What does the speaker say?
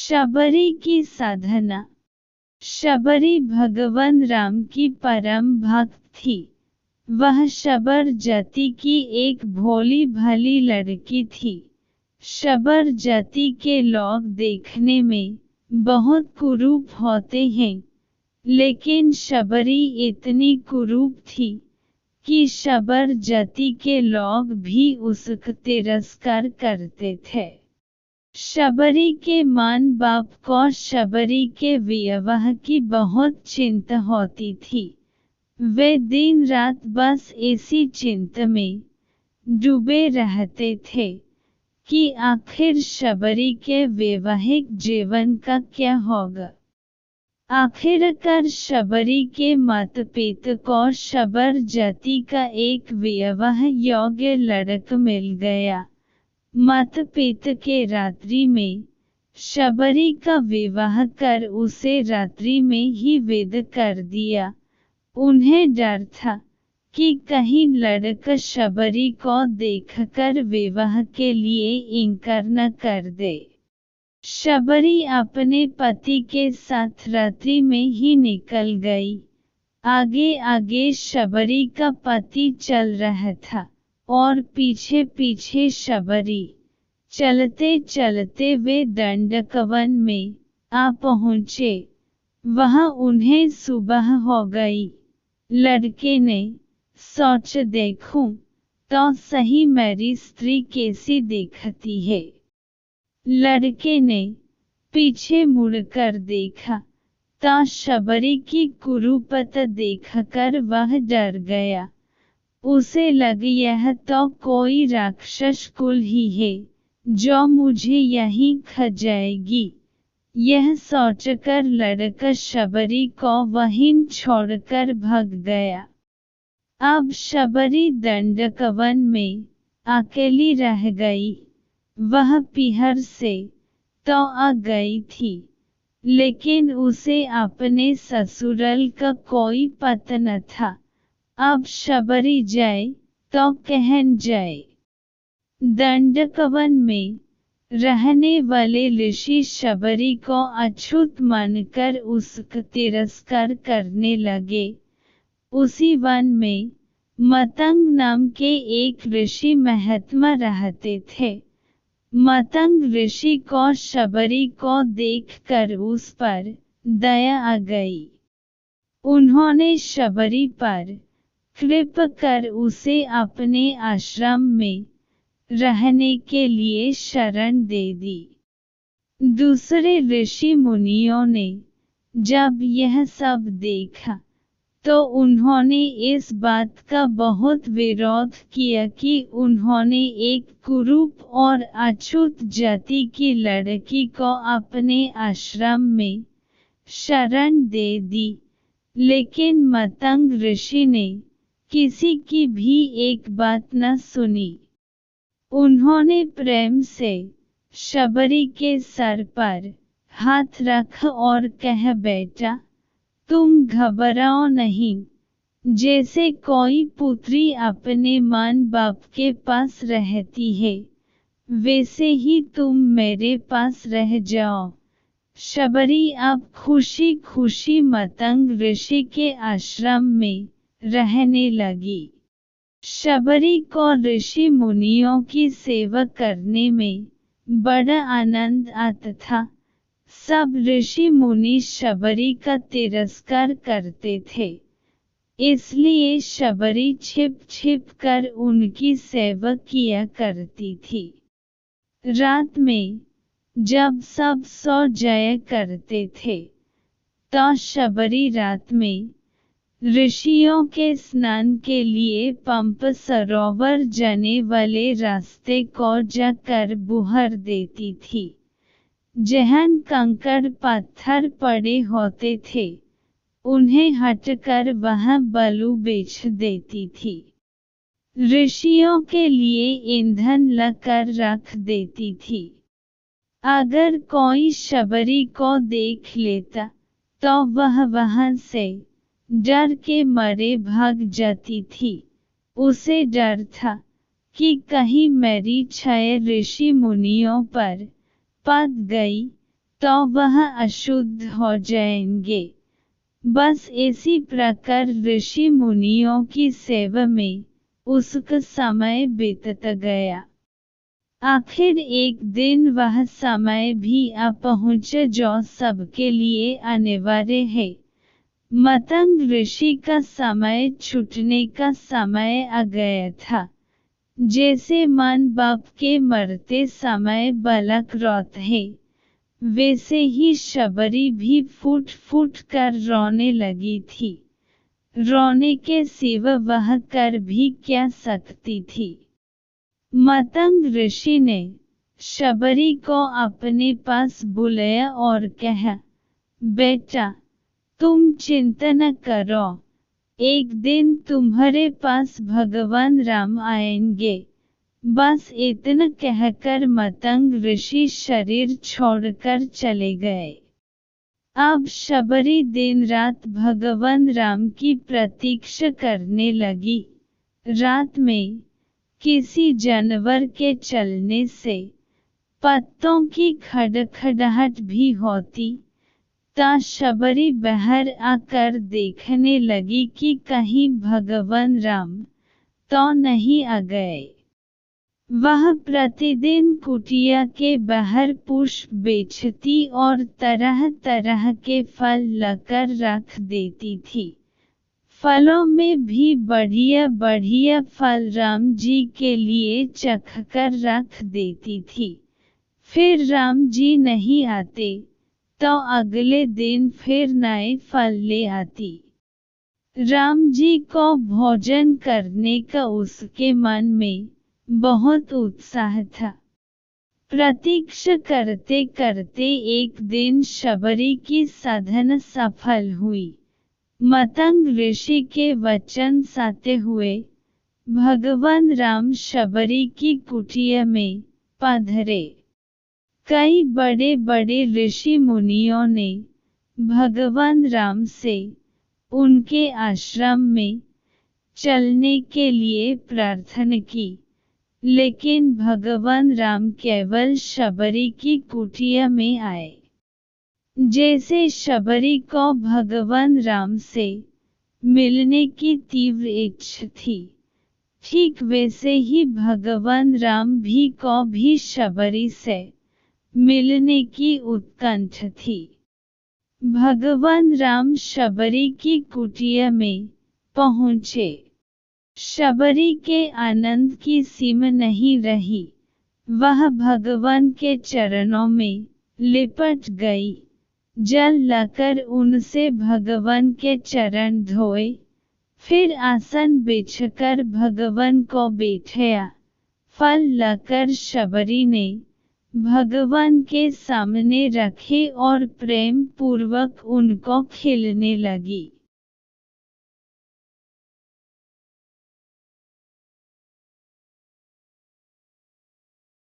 शबरी की साधना। शबरी भगवान राम की परम भक्त थी। वह शबर जाति की एक भोली भाली लड़की थी। शबर जाति के लोग देखने में बहुत कुरूप होते हैं, लेकिन शबरी इतनी कुरूप थी कि शबर जाति के लोग भी उसका तिरस्कार करते थे। शबरी के माँ बाप को शबरी के विवाह की बहुत चिंता होती थी। वे दिन रात बस इसी चिंता में डूबे रहते थे कि आखिर शबरी के वैवाहिक जीवन का क्या होगा। आखिरकार शबरी के माता पिता को शबर जाति का एक विवाह योग्य लड़का मिल गया। माता पिता के रात्रि में शबरी का विवाह कर उसे रात्रि में ही विदा कर दिया। उन्हें डर था कि कहीं लड़का शबरी को देखकर विवाह के लिए इनकार न कर दे। शबरी अपने पति के साथ रात्रि में ही निकल गई। आगे आगे शबरी का पति चल रहा था और पीछे पीछे शबरी। चलते चलते वे दंडकवन में आ पहुँचे। वहाँ उन्हें सुबह हो गई। लड़के ने सोचा, देखूं तो सही मेरी स्त्री कैसी दिखती है। लड़के ने पीछे मुड़कर देखा तो शबरी की कुरूपता देखकर वह डर गया। उसे लगा यह तो कोई राक्षस कुल ही है जो मुझे यहीं खा जाएगी। यह सोचकर लड़का शबरी को वहीं छोड़कर भाग गया। अब शबरी दंडकवन में अकेली रह गई। वह पीहर से तो आ गई थी, लेकिन उसे अपने ससुराल का कोई पता न था। अब शबरी जाए तो कहन जाए। दंडकवन में रहने वाले ऋषि शबरी को अछूत मानकर उसका तिरस्कार करने लगे। उसी वन में मतंग नाम के एक ऋषि महात्मा रहते थे। मतंग ऋषि को शबरी को देखकर उस पर दया आ गई। उन्होंने शबरी पर कृपा कर उसे अपने आश्रम में रहने के लिए शरण दे दी। दूसरे ऋषि मुनियों ने जब यह सब देखा तो उन्होंने इस बात का बहुत विरोध किया कि उन्होंने एक कुरूप और अछूत जाति की लड़की को अपने आश्रम में शरण दे दी। लेकिन मतंग ऋषि ने किसी की भी एक बात न सुनी। उन्होंने प्रेम से शबरी के सर पर हाथ रखा और कहा, बेटा तुम घबराओ नहीं। जैसे कोई पुत्री अपने माँ बाप के पास रहती है, वैसे ही तुम मेरे पास रह जाओ। शबरी अब खुशी खुशी मतंग ऋषि के आश्रम में रहने लगी। शबरी को ऋषि मुनियों की सेवा करने में बड़ा आनंद आता था। सब ऋषि मुनि शबरी का तिरस्कार करते थे, इसलिए शबरी छिप छिप कर उनकी सेवा किया करती थी। रात में जब सब सो जाया करते थे तो शबरी रात में ऋषियों के स्नान के लिए पंप सरोवर जाने वाले रास्ते को जाकर बुहर देती थी। जहाँ कंकड़ पत्थर पड़े होते थे, उन्हें हटकर वहाँ बालू बिछ देती थी। ऋषियों के लिए ईंधन लाकर रख देती थी। अगर कोई शबरी को देख लेता तो वह वहाँ से डर के मारे भाग जाती थी। उसे डर था कि कहीं मेरी छाया ऋषि मुनियों पर पड़ गई तो वह अशुद्ध हो जाएंगे। बस इसी प्रकार ऋषि मुनियों की सेवा में उसका समय बीतता गया। आखिर एक दिन वह समय भी आ पहुँचा जो सबके लिए अनिवार्य है। मतंग ऋषि का समय छूटने का समय आ गया था। जैसे मां बाप के मरते समय बालक रोता है, वैसे ही शबरी भी फूट फूट कर रोने लगी थी। रोने के सिवा वह कर भी क्या सकती थी। मतंग ऋषि ने शबरी को अपने पास बुलाया और कहा, बेटा, तुम चिंता न करो, एक दिन तुम्हारे पास भगवान राम आएंगे। बस इतना कहकर मतंग ऋषि शरीर छोड़कर चले गए। अब शबरी दिन रात भगवान राम की प्रतीक्षा करने लगी। रात में किसी जानवर के चलने से पत्तों की खड़खड़ाहट भी होती, ता शबरी बाहर आकर देखने लगी कि कहीं भगवान राम तो नहीं आ गए। वह प्रतिदिन कुटिया के बाहर पुष्प बेचती और तरह तरह के फल लाकर रख देती थी। फलों में भी बढ़िया बढ़िया फल राम जी के लिए चखकर रख देती थी। फिर राम जी नहीं आते तो अगले दिन फिर नए फल ले आती। राम जी को भोजन करने का उसके मन में बहुत उत्साह था। प्रतीक्षा करते करते एक दिन शबरी की साधना सफल हुई। मतंग ऋषि के वचन साते हुए भगवान राम शबरी की कुटिया में पधारे। कई बड़े बड़े ऋषि मुनियों ने भगवान राम से उनके आश्रम में चलने के लिए प्रार्थना की, लेकिन भगवान राम केवल शबरी की कुटिया में आए। जैसे शबरी को भगवान राम से मिलने की तीव्र इच्छा थी, ठीक वैसे ही भगवान राम को भी शबरी से मिलने की उत्कंठा थी। भगवान राम शबरी की कुटिया में पहुँचे। शबरी के आनंद की सीमा नहीं रही। वह भगवान के चरणों में लिपट गई। जल लाकर उनसे भगवान के चरण धोए, फिर आसन बिछकर भगवान को बैठाया। फल लाकर शबरी ने भगवान के सामने रखे और प्रेम पूर्वक उनको खिलाने लगी।